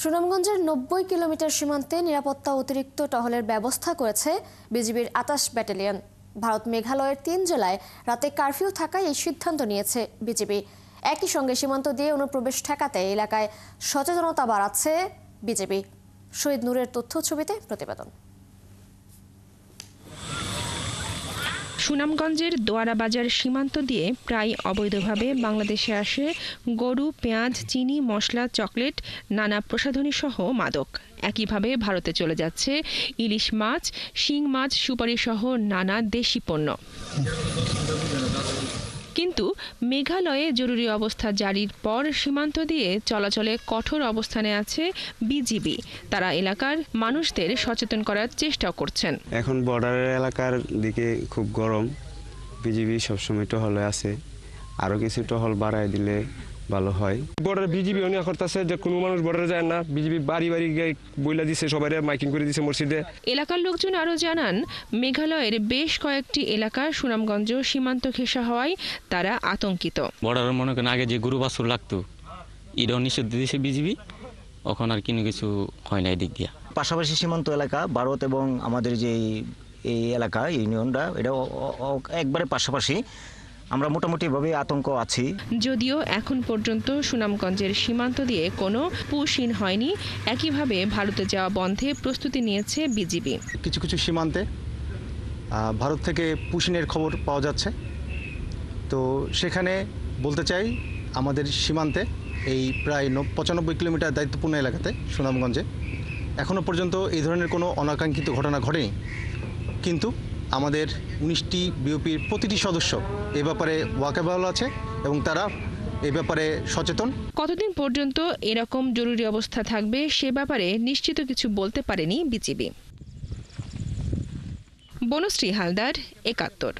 সুনামগঞ্জের ৯০ কিলোমিটার সীমান্তে নিরাপত্তা অতিরিক্ত টহলের ব্যবস্থা করেছে বিজিবির ২৮ ব্যাটালিয়ন। ভারত মেঘালয়ের ৩ জেলায় রাতে কারফিউ থাকায় এই সিদ্ধান্ত নিয়েছে বিজিবি। একই সঙ্গে সীমান্ত দিয়ে অনুপ্রবেশ ঠেকাতে এলাকায় সচেতনতা বাড়াচ্ছে বিজিবি। শহীদ নূরের তথ্য ছবিতে প্রতিবেদন। সুনামগঞ্জের দোয়ারা বাজার সীমান্ত দিয়ে প্রায় অবৈধভাবে বাংলাদেশে আসে গরু, পেঁয়াজ, চিনি, মশলা, চকলেট, নানা প্রসাধনী সহ মাদক। একইভাবে ভারতে চলে যাচ্ছে ইলিশ মাছ, শিং মাছ, সুপারি সহ নানা দেশি পণ্য। কিন্তু মেঘালয়ে জরুরি অবস্থা জারির পর সীমান্ত দিয়ে চলাচলে কঠোর অবস্থানে আছে বিজিবি। তারা এলাকার মানুষদের সচেতন করার চেষ্টা করছেন। এখন বর্ডারের এলাকার দিকে খুব গরম, বিজিবি সবসময় টহলে আছে, আরও কিছু টহল বাড়ায় দিলে ভালো হয়। বর্ডার বিজিবি অনিয়া করতেছে যে কোনো মানুষ বর্ডারে যায় না, বিজিবি বাড়ি বাড়ি গিয়ে বইলা দিছে, সবাই মাইকিং করে দিছে মসজিদে। এলাকার লোকজন আরও জানান, মেঘালয়ের বেশ কয়েকটি এলাকা সুনামগঞ্জ সীমান্ত ঘেঁষা হওয়ায় তারা আতঙ্কিত। বর্ডারের মনে করেন আগে যে গরু বাছুর লাগতো এটাও নিষিদ্ধ দিয়েছে বিজিবি, এখন আর কোনো কিছু হয় না এদিক দিয়া। পাশাপাশি সীমান্ত এলাকা ভারত এবং আমাদের যে এই এলাকা ইউনিয়নটা, এটা একবারে পাশাপাশি। আমরা মোটামুটিভাবে আতঙ্ক আছি। যদিও এখন পর্যন্ত সুনামগঞ্জের সীমান্ত দিয়ে কোনো পুশিন হয়নি, একইভাবে ভারতে যাওয়া বন্ধে প্রস্তুতি নিয়েছে বিজিবি। কিছু কিছু সীমান্তে ভারত থেকে পুশিনের খবর পাওয়া যাচ্ছে, তো সেখানে বলতে চাই আমাদের সীমান্তে এই প্রায় ৯৫ কিলোমিটার দায়িত্বপূর্ণ এলাকাতে সুনামগঞ্জে এখনও পর্যন্ত এই ধরনের কোনো অনাকাঙ্ক্ষিত ঘটনা ঘটেনি। কিন্তু আমাদের ১৯টি বিওপির প্রতিটি সদস্য এ ব্যাপারে ওয়াকিবহাল আছে এবং তারা এ ব্যাপারে সচেতন। কতদিন পর্যন্ত এরকম জরুরি অবস্থা থাকবে সে ব্যাপারে নিশ্চিত কিছু বলতে পারেনি বিজিবি। বনশ্রী হালদার, ৭১।